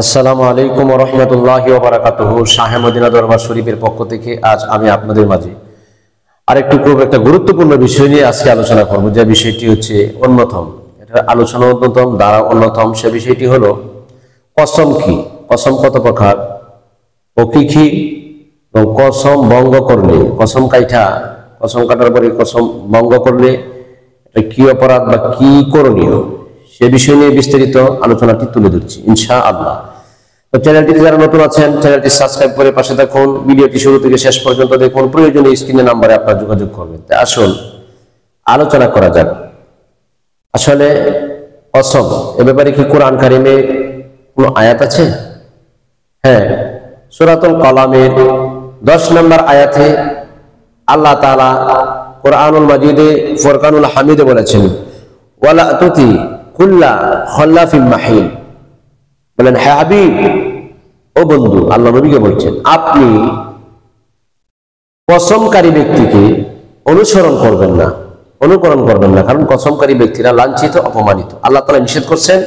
আসসালামু আলাইকুম ওয়া রাহমাতুল্লাহি ওয়া বারাকাতুহু। শাহে মদিনা দরবার শরীফের পক্ষ থেকে আজ আমি আপনাদের মাঝে আরেকটু খুব একটা গুরুত্বপূর্ণ বিষয় নিয়ে আজকে আলোচনা করব। যে বিষয়টি হচ্ছে অন্যতম, এটা আলোচনা অন্যতম দ্বারা অন্যতম। সে বিষয়টি হলো কসম কি, কসম কত প্রকার ও কি কি, এবং কসম ভঙ্গ করলে, কসম কাটার পরে কসম ভঙ্গ করলে এটা কি অপরাধ বা কি করণীয়, সে বিষয় নিয়ে বিস্তারিত আলোচনাটি তুলে ধরছি ইনশাআল্লাহ। তো চ্যানেলটি যারা নতুন আছেন, চ্যানেলটি সাবস্ক্রাইব করে পাশে থাকুন, ভিডিওটি শুরু থেকে শেষ পর্যন্ত দেখুন, প্রয়োজনে স্ক্রিনে নাম্বারে আপনার যোগাযোগ করবেন। তাই আসুন আলোচনা করা যাক। আসলে কসম এ ব্যাপারে কি কোরআন কারিমে কোনো আয়াত আছে? হ্যাঁ, সূরাতুল কলামের 10 নম্বর আয়াতে আল্লাহ তাআলা কোরআনুল মাজিদে ফুরকানুল হামিদে বলেছেন, ওয়ালা তুতি কুল্লা খাল্লাফিন মাহিন। বলেন, হ্যাঁ হাবিব, ও বন্ধু, আল্লাহ নবীকে বলছেন, আপনি কসমকারী ব্যক্তিকে অনুকরণ করবেন না, কারণ কসমকারী ব্যক্তিরা লাঞ্ছিত, অপমানিত। আল্লাহ তাআলা নিষেধ করছেন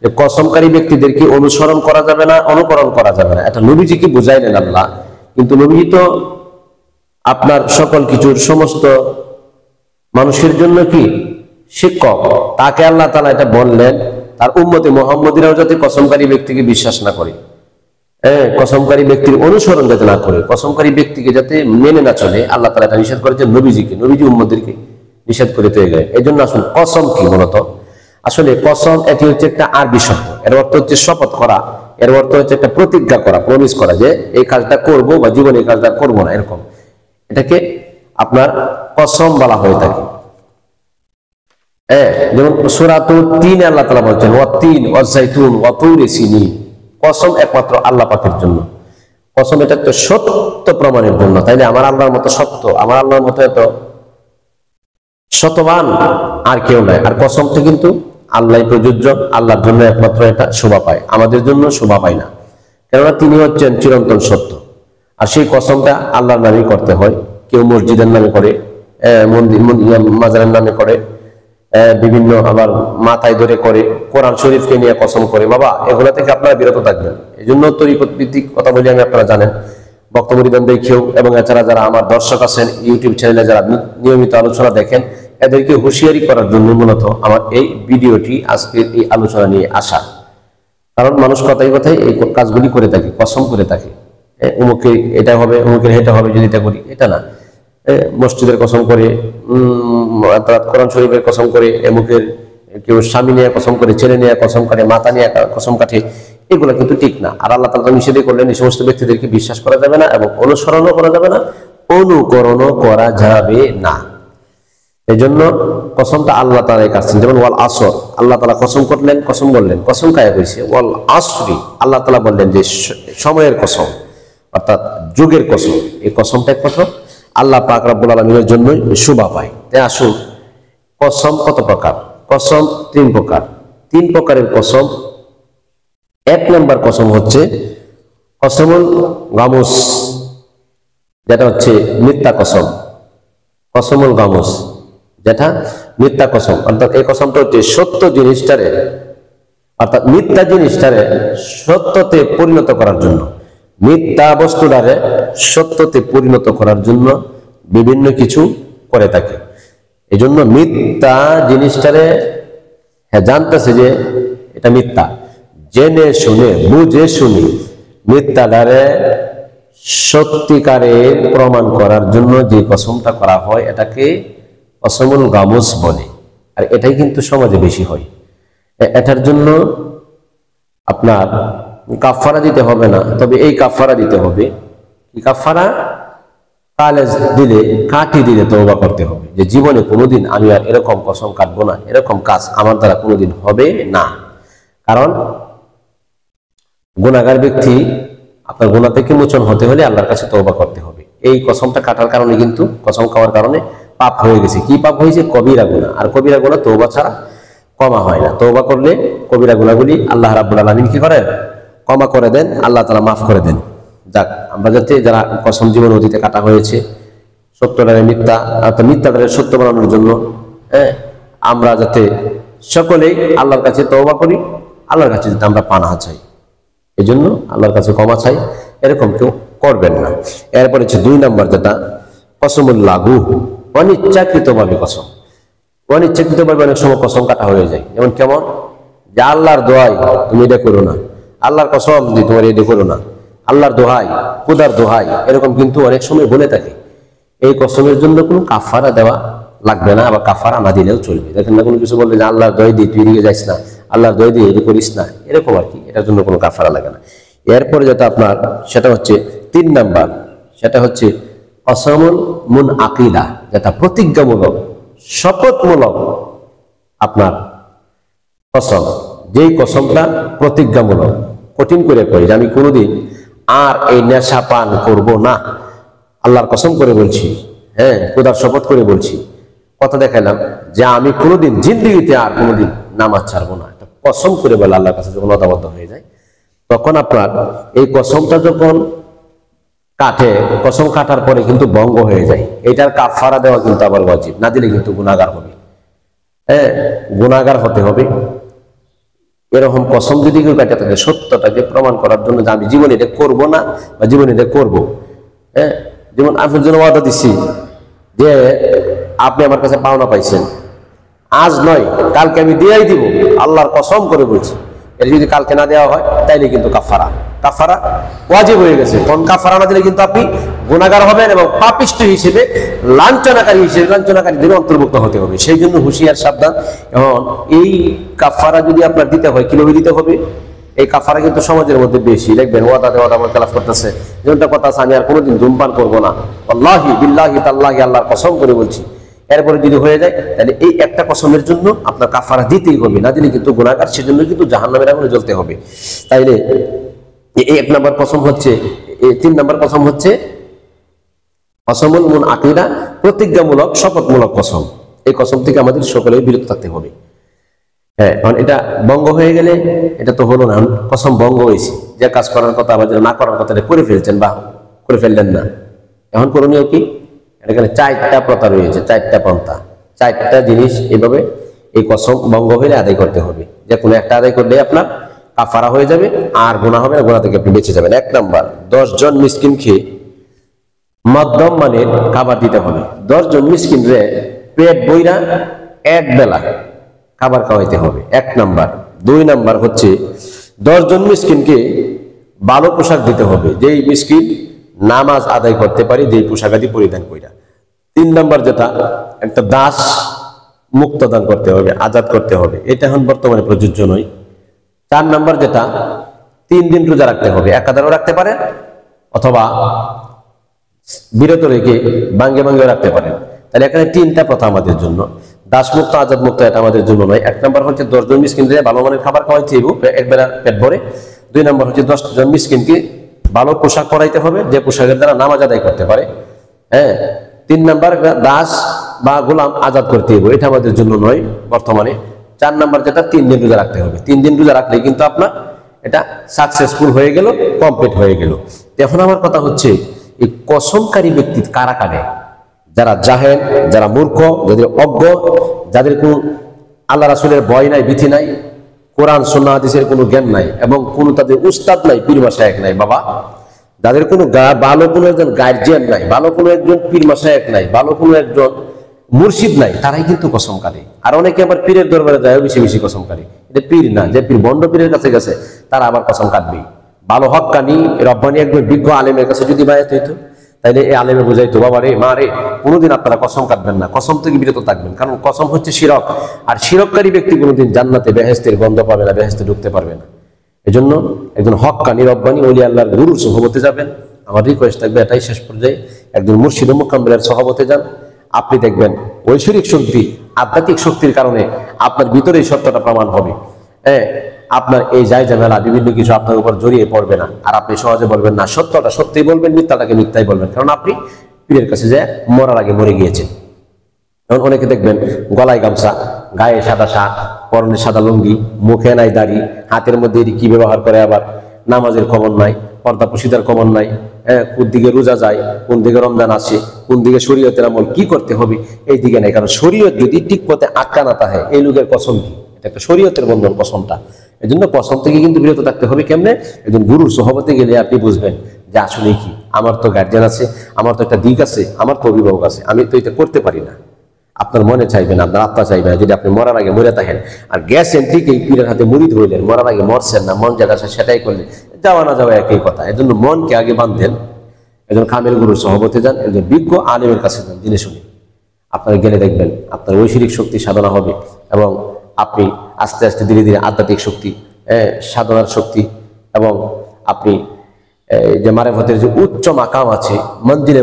যে কসমকারী ব্যক্তিদেরকে অনুসরণ করা যাবে না, অনুকরণ করা যাবে না। এটা নবীজিকে বুঝাইলেন আল্লাহ, কিন্তু নবীজি তো আপনার সকল কিছুর সমস্ত মানুষের জন্য কি শিক্ষক, তাকে আল্লাহ তাআলা এটা বললেন তার উম্মতে মুহাম্মদীরাও যাতে কসমকারী ব্যক্তিকে বিশ্বাস না করে, কসমকারী ব্যক্তির অনুসরণ যাতে না করে, কসমকারী ব্যক্তিকে যাতে মেনে না চলে, আল্লাহ তাআলা এটা নিষেধ করেছেন নবীজি উম্মতদেরকে নিষেধ করে দিয়ে গেলেন। এই জন্য আসুন কসম কি, মূলত আসলে কসম এটি হচ্ছে একটা আরবি শব্দ। এর অর্থ হচ্ছে শপথ করা, এর অর্থ হচ্ছে একটা প্রতিজ্ঞা করা, প্রমিস করা যে এই কাজটা করব বা জীবনে এই কাজটা করবো না, এরকম এটাকে আপনার কসম বলা হয়ে থাকে। যেমন সূরাতুত তিন আল্লাহ তাআলা বলছেন, ওয়াত-তিন ওয়াজ-যাইতুন ওয়া তুরি সিনিন। কসম একমাত্র আল্লাহ পাকের জন্য। কসম এটা তো সত্য প্রমাণের জন্য, তাইলে আমার আল্লাহর মতো সত্য, আমার আল্লাহর মতো এত সত্যবান আর কেউ নাই। আর কসমটা কিন্তু আল্লাহই প্রযোজ্য, আল্লাহর জন্য একমাত্র এটা শোভা পায়, আমাদের জন্য শোভা পায় না, কেননা তিনি হচ্ছেন চিরন্তন সত্য। আর সেই কসমটা আল্লাহর নামেই করতে হয়। কেউ মসজিদের নামে করে, মন্দির মাজারের নামে করে, বিভিন্ন আবার মাথায় ধরে করে, কোরআন শরীফকে নিয়ে কসম করে। বাবা, এগুলো থেকে আপনারা বিরত থাকবেন। এই জন্য তরিকত ভিত্তিক কথা বলি আমি, আপনারা জানেন, বক্তব্য দেখেও, এবং এছাড়া যারা আমার দর্শক আছেন ইউটিউব চ্যানেলে যারা নিয়মিত আলোচনা দেখেন, এদেরকে হুঁশিয়ারি করার জন্য মূলত আমার এই ভিডিওটি, আজকের এই আলোচনা নিয়ে আসা। কারণ মানুষ কথায় কথায় এই কাজগুলি করে থাকে, কসম করে থাকে, অমুকে এটা হবে, অমুকের এটা হবে যদি এটা করি, এটা না। মসজিদের কসম করে, কোরআন শরীফের কসম করে, এমুকের কেউ স্বামী নিয়ে কসম করে, ছেলে নিয়ে কসম করে, মাতা নিয়ে কসম কাটে, এগুলো কিন্তু ঠিক না। আর আল্লাহ তাআলা নিষেধ করলেন এই সমস্ত ব্যক্তিদেরকে বিশ্বাস করা যাবে না, এবং অনুসরণও করা যাবে না, অনুকরণও করা যাবে না। এই জন্য কসমটা আল্লাহ তাআলাই কাটছেন। যেমন ওয়াল আসর, আল্লাহ তাআলা কসম করলেন, কসম বললেন, কসম কায়া হয়েছে ওয়াল আসরি, আল্লাহ তাআলা বললেন যে সময়ের কসম, অর্থাৎ যুগের কসম। এই কসমটা একমাত্র আল্লাহ পাক রব্বুল আলামিনের জন্যই শোভা পায়। তাই আসুন, কসম কত প্রকার? কসম তিন প্রকার। তিন প্রকারের কসম। এক নম্বর কসম হচ্ছে কসমুল গামুস, যেটা হচ্ছে মিথ্যা কসম। কসমুল গামুস, যেটা মিথ্যা কসম, অর্থাৎ এই কসমটা হচ্ছে সত্য জিনিসটারে, অর্থাৎ মিথ্যা জিনিসটারে সত্যতে পরিণত করার জন্য, মিথ্যা বস্তুটারে সত্যতে পরিণত করার জন্য বিভিন্ন কিছু করে থাকে। এই জন্য মিথ্যা জিনিসটারে জানতেছে যে এটা মিথ্যা, জেনে শুনে বুঝে শুনে মিথ্যাটারে সত্যিকারের প্রমাণ করার জন্য যে কসমটা করা হয়, এটাকে কসমুল গামুস বলে। আর এটাই কিন্তু সমাজে বেশি হয়। এটার জন্য আপনার কাফারা দিতে হবে না, তবে এই কাফারা দিতে হবে। কি কাফারা? কাটি দিলে তওবা করতে হবে, যে জীবনে কোনোদিন আমি আর এরকম কসম কাটবো না, এরকম কাজ আমার দ্বারা কোনোদিন হবে না। কারণ গুনাহগার ব্যক্তি, আপনার গুনাহ থেকে মোচন হতে হলে আল্লাহর কাছে তওবা করতে হবে। এই কসমটা কাটার কারণে কিন্তু, কসম খাওয়ার কারণে পাপ হয়ে গেছে। কি পাপ হয়েছে? কবিরা গুনাহ। আর কবিরা গুনাহ তওবা ছাড়া ক্ষমা হয় না। তওবা করলে কবিরা গুনাহগুলি আল্লাহ রাব্বুল আলামিন কি করেন? ক্ষমা করে দেন, আল্লাহ তাআলা মাফ করে দেন। যাক, আমরা যাতে যারা কসম জীবন অতীতে কাটা হয়েছে সত্যটারে মিথ্যা, অর্থাৎ মিথ্যাটারে সত্য বানানোর জন্য, আমরা যাতে সকলেই আল্লাহর কাছে তওবা করি, আল্লাহর কাছে যাতে আমরা পানাহ চাই। এই জন্য আল্লাহর কাছে ক্ষমা চাই, এরকম কেউ করবেন না। এরপর হচ্ছে 2 নম্বর যেটা কসমুল লাগু, অনিচ্ছাকৃতভাবে কসম। অনিচ্ছাকৃতভাবে অনেক সময় কসম কাটা হয়ে যায়। যেমন কেমন, যে আল্লাহর দোহাই তুমি এটা করো না, আল্লাহর কসম যে তোমার এটা করো না, আল্লাহর দোহাই, খোদার দোহাই, এরকম কিন্তু অনেক সময় বলে থাকে। এই কসমের জন্য কোনো কাফারা দেওয়া লাগবে না, আবার কাফারা না দিলেও চলবে। দেখেন না, কোনো কিছু বললে যে আল্লাহর দয় দিয়ে তুই এদিকে যাইস না, আল্লাহর দয় দিয়ে এদিকে করিস না, এরকম আর কি, এটার জন্য কোনো কাফারা লাগে না। এরপরে যেটা আপনার সেটা হচ্ছে 3 নাম্বার, সেটা হচ্ছে কসমুল মুন আকিদা, যেটা প্রতিজ্ঞামূলক, শপথমূলক আপনার কসম। যেই কসমটা প্রতিজ্ঞামূলক, কঠিন করে করি যে আমি কোনোদিন আর এই নেশা পান করব না, আল্লাহর কসম করে বলছি, হ্যাঁ, খোদার শপথ করে বলছি, কথা দেখালাম যে আমি কোনোদিন জিন্দগিতে আর কোনোদিন নামাজ ছাড়বো না, একটা কসম করে বলে আল্লাহর কাছে যখন অদাবদ্ধ হয়ে যায়, তখন আপনার এই কসমটা যখন কাটে, কসম কাটার পরে কিন্তু ভঙ্গ হয়ে যায়, এটার কাফারা দেওয়া কিন্তু আবার ওয়াজিব, না দিলে কিন্তু গুনাহগার হবে। হ্যাঁ, গুনাহগার হতে হবে। এরকম কসম যদি কেউ কাটে থাকে সত্যটাকে প্রমাণ করার জন্য যে আমি জীবনে এটা করবো না বা জীবনে এটা করবো। হ্যাঁ, যেমন আপনার জন্য ওয়াদা দিচ্ছি যে আপনি আমার কাছে পাওনা পাইছেন, আজ নয় কালকে আমি দিয়েই দিব, আল্লাহর কসম করে বলছি। এটা যদি কালকে না দেওয়া হয় তাইলে কিন্তু কাফারা ওয়াজিব হয়ে গেছে। কোন কাফারা না দিলে কিন্তু আপনি গুনাহগার হবেন এবং পাপিষ্ঠ হিসেবে, লাঞ্ছনাকারীদের অন্তর্ভুক্ত হতে হবে। সেই জন্য হুঁশিয়ার, সাবধান। এখন এই কাফারা যদি আপনার দিতে হয়, কিভাবে দিতে হবে? এই কাফারা কিন্তু সমাজের মধ্যে বেশি, দেখবেন ওয়াদা খেলাফ করতেছে, যেমনটা কথা আছে আমি আর কোনোদিন ধূমপান করবো না, আল্লাহি বিল্লাহি তাল্লাহি, আল্লাহর কসম করে বলছি। এরপরে যদি হয়ে যায় তাহলে এই একটা কসমের জন্য আপনার কাফারা দিতেই হবে, না দিলে কিন্তু গুনাহগার, সেজন্য কিন্তু জাহান্নামের আগুনে জ্বলতে হবে। তাইলে এই 1 নম্বর কসম হচ্ছে, 3 নম্বর কসম হচ্ছে কসমুল মুন আকিদা, প্রতিজ্ঞামূলক, শপথমূলক কসম। এই কসম থেকে আমাদের সকলেই বিরত থাকতে হবে। হ্যাঁ, কারণ এটা ভঙ্গ হয়ে গেলে এটা তো হলো না, কসম ভঙ্গ হয়েছে, যে কাজ করার কথা আবার না করার কথা করে ফেলছেন বা করে ফেললেন না। এখন করণীয় কি? এখানে 4টা প্রথা রয়েছে, 4টা পন্থা, 4টা জিনিস এইভাবে এই কসম ভঙ্গ হইলে আদায় করতে হবে। যে কোনো একটা আদায় করলে আপনার কাফারা হয়ে যাবে, আর গুনাহ হবে না, গুনাহ থেকে আপনি বেঁচে যাবেন। 1 নম্বর, 10 জন মিসকিনকে মধ্যম মানের খাবার দিতে হবে। 10 জন মিসকিনরে পেট বইরা এক বেলা খাবার খাওয়াইতে হবে, 1 নম্বর। 2 নম্বর হচ্ছে 10 জন মিসকিনকে ভালো পোশাক দিতে হবে, যেই মিসকিন নামাজ আদায় করতে পারে, যেই পোশাক আদি পরিধান কইরা। 3 নম্বর যেটা, একটা দাস মুক্ত দান করতে হবে, আজাদ করতে হবে, এটা এখন বর্তমানে প্রযোজ্য নয়। 4 নম্বর যেটা, 3 দিন রোজা রাখতে হবে, একাধারেও রাখতে পারে অথবা বিরত রেখে ভাঙ্গে রাখতে পারেন। তাহলে এখানে 3টা প্রথা আমাদের জন্য, দাস মুক্ত, আজাদ মুক্ত, এটা আমাদের জন্য নয়। 1 নম্বর হচ্ছে 10 জন মিসকিনকে ভালো মানের খাবার খাওয়াইতে হবে একবেলা পেট ভরে। 2 নম্বর হচ্ছে 10 জন মিসকিনকে ভালো পোশাক পরাইতে হবে, যে পোশাকের দ্বারা নামাজ আদায় করতে পারে। হ্যাঁ, 3 নম্বর দাস বা গোলাম আজাদ করতে হবে, এটা আমাদের জন্য নয় বর্তমানে। 4 নম্বর যেটা, 3 দিন রোজা রাখতে হবে। 3 দিন রোজা রাখলে কিন্তু আপনার এটা সাকসেসফুল হয়ে গেল, কমপ্লিট হয়ে গেল। এখন আমার কথা হচ্ছে, এই কসমকারী ব্যক্তি কারা কারে? যারা জাহেল, যারা মূর্খ, যাদের অজ্ঞ, যাদের কোনো আল্লাহ রাসূলের ভয় নাই, ভীতি নাই, কোরআন সুন্নাহ হাদিসের কোনো জ্ঞান নাই, এবং কোনো তাদের উস্তাদ নাই, পীর মাশায়েখ নাই, বাবা, যাদের কোনো ভালো কোনো একজন গার্জিয়ান নাই, ভালো কোনো একজন পীর মাশায়েখ নাই, ভালো কোনো একজন মুর্শিদ নাই, তারাই কিন্তু কসম কাটে। আর অনেকে আবার পীরের দরবারে যায় বেশি কসম কাটে। এটা পীর না, যে পীর বন্ড পীরের কাছে গেছে তারা আবার কসম কাটবেই। ভালো হক্কানি রব্বানি একজন বিজ্ঞ আলেমের কাছে যদি বায়াত হইতো, তাইলে এই আলেমে বুঝাইতো, বাবা রে, মা রে, কোনোদিন আপনারা কসম কাটবেন না, কসম থেকে বিরত থাকবেন, কারণ কসম হচ্ছে শিরক, আর শিরককারী ব্যক্তি কোনোদিন জান্নাতে বেহেশতের গন্ধ পাবে না, বেহেশতে ঢুকতে পারবে না। এজন্য একজন হক্কানি রব্বানি ওলি আল্লাহর গুরুর সহবতে যাবেন। আমার রিকোয়েস্ট থাকবে এটাই, শেষ পর্যায়ে একজন মুর্শিদ মুকাম্মেলের সহবতে যান। আপনি দেখবেন ঐশ্বরিক শক্তি, আধ্যাত্মিক শক্তির কারণে আপনার ভিতরে এই সত্যটা প্রমাণ হবে। হ্যাঁ, আপনার এই যায় ঝামেলা বিভিন্ন কিছু আপনার উপর জড়িয়ে পড়বে না, আর আপনি সহজে বলবেন না, সত্যটা সত্যিই বলবেন, মিথ্যাটাকে মিথ্যাই বলবেন, কারণ আপনি পীরের কাছে যে মরার আগে মরে গিয়েছেন। এখন অনেকে দেখবেন গলায় গামছা, গায়ে সাদা শার্ট, পরনে সাদা লুঙ্গি, মুখে নাই দাড়ি, হাতের মধ্যে কি ব্যবহার করে, আবার নামাজের খবর নাই, পর্দা পুশিদার খবর নাই। হ্যাঁ, কোন দিকে রোজা যায়, কোন দিকে রমজান আসে, কোন দিকে শরীয়তের আমল কি করতে হবে এই দিকে নাই। কারণ শরীয়ত যদি ঠিক পথে আটকা না থাকে, এই লোকের কসম কি এটা একটা শরীয়তের বন্ধন কসমটা। এই জন্য কসম থেকে কিন্তু বিরত থাকতে হবে। কেমনে? একজন গুরুর সহবতে গেলে আপনি বুঝবেন যে আসলে কি, আমার তো গার্জিয়ান আছে, আমার তো একটা দিক আছে, আমার তো অভিভাবক আছে, আমি তো এটা করতে পারি না। আপনার মনে চাইবে না, আপনার আত্মা চাইবে না, যদি আপনি মরার আগে মরে থাকেন আর গেছেন ঠিক এই পীরের হাতে মুরিদ হইলেন, মরার আগে মরছেন না, মন যেটা আছে সেটাই করলেন, যাওয়া না যাওয়া একই কথা। এই জন্য মনকে আগে বাঁধেন, একজন কামেল গুরুর সহবতে যান, একজন বিজ্ঞ আলেমের কাছে যান, জেনে শুনে। আপনারা গেলে দেখবেন আপনার ঐশ্বরিক শক্তি সাধনা হবে এবং আপনি আস্তে আস্তে ধীরে ধীরে আধ্যাত্মিক শক্তি, সাধনার শক্তি, এবং আপনি যে মারেফতের যে উচ্চ মাকাম আছে, মঞ্জিলে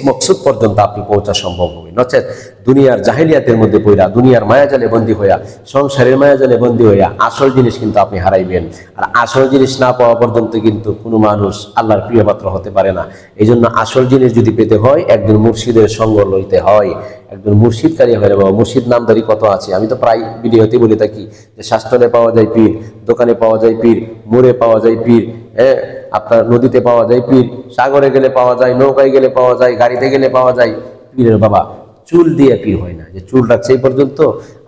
মকসুদ পর্যন্ত আপনি পৌঁছা সম্ভব হবে। নচেত দুনিয়ার জাহিলিয়াতের মধ্যে পড়া, দুনিয়ার মায়াজালে বন্দী হইয়া, সংসারের মায়াজালে বন্দী হইয়া আসল জিনিস কিন্তু আপনি হারাইবেন। আর আসল জিনিস না পাওয়া পর্যন্ত কিন্তু কোনো মানুষ আল্লাহর প্রিয় পাত্র হতে পারে না। এই জন্য আসল জিনিস যদি পেতে হয় একজন মুর্শিদের সঙ্গ লইতে হয়, একজন মুর্শিদকারী হয়ে যাবে। মুর্শিদ নামদারি কত আছে, আমি তো প্রায় ভিডিওতে বলে থাকি যে শাস্ত্রে পাওয়া যায় পীর, দোকানে পাওয়া যায় পীর, মোড়ে পাওয়া যায় পীর, আপনার নদীতে পাওয়া যায় পীর, সাগরে গেলে পাওয়া যায়, নৌকায় গেলে পাওয়া যায়, গাড়িতে গেলে পাওয়া যায়। পীরের বাবা চুল দিয়ে পীর হয় না, যে চুল রাখছে এই পর্যন্ত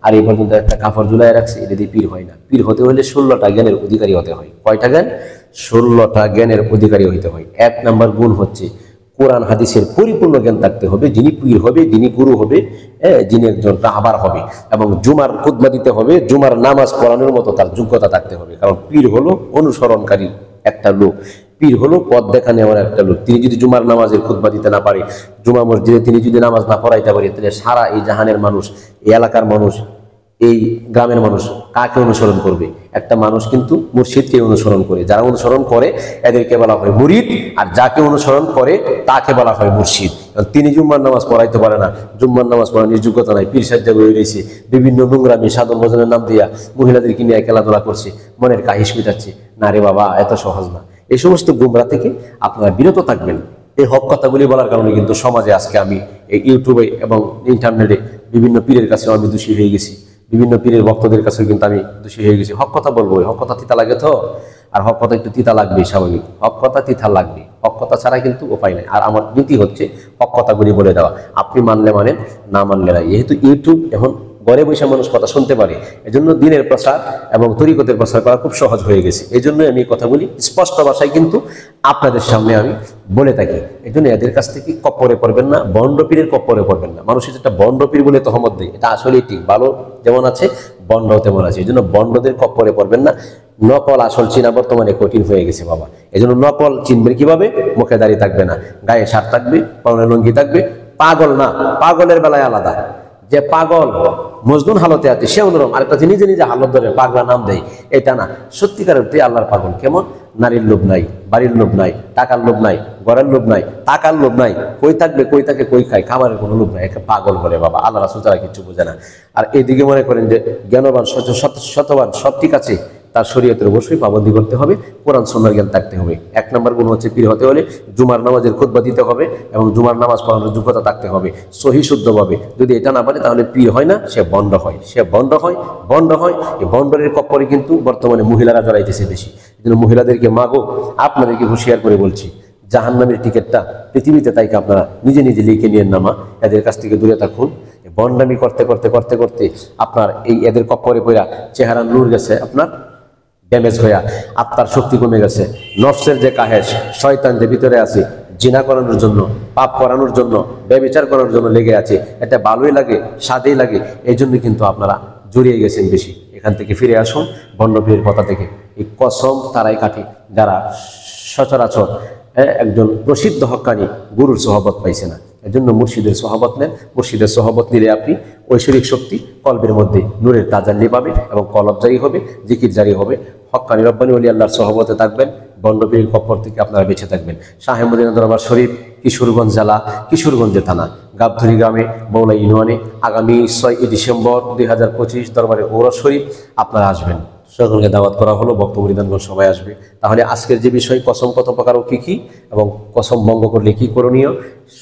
আর এই পর্যন্ত একটা কাপড় ঝুলাই রাখছে, এটা দিয়ে পীর হয় না। পীর হতে হলে 16টা জ্ঞানের অধিকারী হতে হয়। কয়টা জ্ঞান? 16টা জ্ঞানের অধিকারী হইতে হয়। 1 নম্বর গুণ হচ্ছে কোরআন হাদিসের পরিপূর্ণ জ্ঞান থাকতে হবে। যিনি পীর হবে, যিনি গুরু হবে, যিনি একজন রাহবার হবে, এবং জুমার খুতবা দিতে হবে, জুমার নামাজ পড়ানোর মতো তার যোগ্যতা থাকতে হবে। কারণ পীর হলো অনুসরণকারী একটা লোক, পীর হলো পথ দেখা নেওয়ার একটা লোক। তিনি যদি জুমার নামাজের খুতবা দিতে না পারে, জুমা মসজিদে তিনি যদি নামাজ না পড়াইতে পারে, তাহলে সারা এই জাহানের মানুষ, এই এলাকার মানুষ, এই গ্রামের মানুষ কাকে অনুসরণ করবে? একটা মানুষ কিন্তু মুর্শিদকে অনুসরণ করে। যারা অনুসরণ করে এদেরকে বলা হয় মুরিদ, আর যাকে অনুসরণ করে তাকে বলা হয় মুর্শিদ। তিনি জুম্মার নামাজ পড়াইতে পারে না, জুম্মার নামাজ পড়ানোর যোগ্যতা নাই, পীর সাজ্জা হয়ে রয়েছে, বিভিন্ন নোংরামি সাধন ভজনের নাম দিয়া মহিলাদেরকে নিয়ে খেলাধুলা করছে, মনের কাহিস মিটাচ্ছে। না রে বাবা, এত সহজ না। এই সমস্ত গুমরা থেকে আপনারা বিরত থাকবেন। এই হক কথাগুলি বলার কারণে কিন্তু সমাজে আজকে আমি এই ইউটিউবে এবং ইন্টারনেটে বিভিন্ন পীরের কাছে আমি দোষী হয়ে গেছি, বিভিন্ন পীরের ভক্তদের কাছে কিন্তু আমি দোষী হয়ে গেছি। হক কথা বলবো, হক কথা তিতা লাগে তো, আর হক কথা একটু তিতা লাগবেই, স্বাভাবিক। হক কথা তিতা লাগবে, হক কথা ছাড়া কিন্তু উপায় নাই। আর আমার নীতি হচ্ছে হক কথাগুলি বলে দেওয়া, আপনি মানলে মানেন, না মানলে নাই। যেহেতু ইউটিউব এখন ঘরে বসে মানুষ কথা শুনতে পারে, এজন্য দিনের প্রচার এবং তরিকতের প্রচার করা খুব সহজ হয়ে গেছে। এই জন্য আমি কথাগুলি স্পষ্ট ভাষায় কিন্তু আপনাদের সামনে আমি বলে থাকি। এই জন্য এদের কাছ থেকে কপ্পরে পড়বেন না, বন্ড পীরের কপ্পরে পড়বেন না। মানুষের যেটা বন্ড পীর বলে তহমত দেয়, এটা আসলেই ঠিক, ভালো যেমন আছে বন্ড তেমন আছে। এই জন্য বন্ডদের কপ্পরে পড়বেন না। নকল আসল চিনা বর্তমানে কঠিন হয়ে গেছে বাবা। এই জন্য নকল চিনবেন কিভাবে? মুখে দাঁড়িয়ে থাকবে না, গায়ে শার্ট থাকবে, পরনে লুঙ্গি থাকবে। পাগল না, পাগলের বেলায় আলাদা। যে পাগল মজনুন হালতে আছে সে অন্যরকম, আরেকটা নিজে নিজে হালত ধরে পাগলা নাম দেয়, এটা না। সত্যিকারের আল্লাহর পাগল কেমন? নারীর লোভ নাই, বাড়ির লোভ নাই, টাকার লোভ নাই, ঘরের লোভ নাই, টাকার লোভ নাই, কই থাকবে কই থাকে কই খায়, খাবারের কোনো লোভ নাই। একটা পাগল বলে বাবা, আল্লাহ রাসূল তারা কিছু বোঝে না। আর এদিকে মনে করেন যে জ্ঞানবান, শতবান, সব ঠিক আছে, তার শরীয়তের অবশ্যই পাবন্দি করতে হবে, কোরআন সুন্নাহর জ্ঞান থাকতে হবে। 1 নম্বর গুণ হচ্ছে পীর হতে হলে জুমার নামাজের খুতবা দিতে হবে এবং জুমার নামাজ পড়ানোর যোগ্যতা থাকতে হবে সহি শুদ্ধভাবে। যদি এটা না পারে তাহলে পীর হয় না, সে বন্ড হয়, সে বন্ড হয়, বন্ড হয়। এই বন্ডের কপ্পরে কিন্তু বর্তমানে মহিলারা জড়াইতেছে বেশি। এই জন্য মহিলাদেরকে মাগো, আপনাদেরকে হুঁশিয়ার করে বলছি, জাহান্নামের টিকিটটা পৃথিবীতে তাইকে আপনারা নিজে নিজে লিখে নিয়ে নামা। এদের কাছ থেকে দূরে থাকুন। বন্ডামি করতে করতে করতে করতে আপনার এই এদের কপ্পরে পড়া চেহারা নূর গেছে, আপনার ড্যামেজ হইয়া আত্মার শক্তি কমে গেছে। নফসের যে কাহেস, শয়তান যে ভিতরে আছে, জিনা করানোর জন্য, পাপ করানোর জন্য, ব্যভিচার করার জন্য লেগে আছে। এটা ভালোই লাগে, স্বাদেই লাগে, এই জন্য কিন্তু আপনারা জড়িয়ে গেছেন বেশি। এখান থেকে ফিরে আসুন বন্ডপীরের কথা থেকে। এই কসম তারাই কাটে যারা সচরাচর একজন প্রসিদ্ধ হক্কানি গুরুর সহবত পাইছে না। এজন্য মুর্শিদের সহবত নেন। মুর্শিদের সহবত নিলে আপনি ঐশ্বরিক শক্তি কলবের মধ্যে নূরের তাজাল্লি পাবে এবং কলব জারি হবে, জিকির জারি হবে। হক্কানি রব্বানি ওলি আল্লাহর সহবতে থাকবেন, বন্ডপীরের কপ্পর থেকে আপনারা বেঁচে থাকবেন। শাহে মদিনা দরবার শরীফ, কিশোরগঞ্জ জেলা, কিশোরগঞ্জে থানা, গাবধুরি গ্রামে, বৌলা ইউনিয়নে আগামী 6 ডিসেম্বর 2025 দরবারে ঔরস শরীফ আপনারা আসবেন। সকলকে দাওয়াত করা হলো, বক্তব্য পরিধানগণ সবাই আসবে। তাহলে আজকের যে বিষয় কসম কত প্রকার ও কী এবং কসম ভঙ্গ করলে কী করণীয়,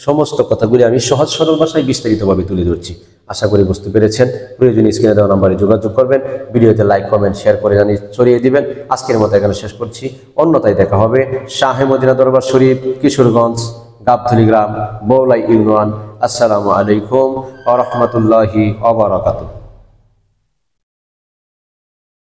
সমস্ত কথাগুলি আমি সহজ সরল ভাষায় বিস্তারিতভাবে তুলে ধরছি। আশা করি বুঝতে পেরেছেন। প্রয়োজনীয় স্ক্রিনে দেওয়া নাম্বারে যোগাযোগ করবেন, ভিডিওতে লাইক কমেন্ট শেয়ার করে ছড়িয়ে দিবেন। আজকের মতো এখানে শেষ করছি, অন্যথায় দেখা হবে শাহে মদিনা দরবার শরীফ, কিশোরগঞ্জ, গাবধুলি গ্রাম, বৌলাই ইউনিয়ন। আসসালামু আলাইকুম ওয়া রাহমাতুল্লাহি ওয়া বারাকাতুহু।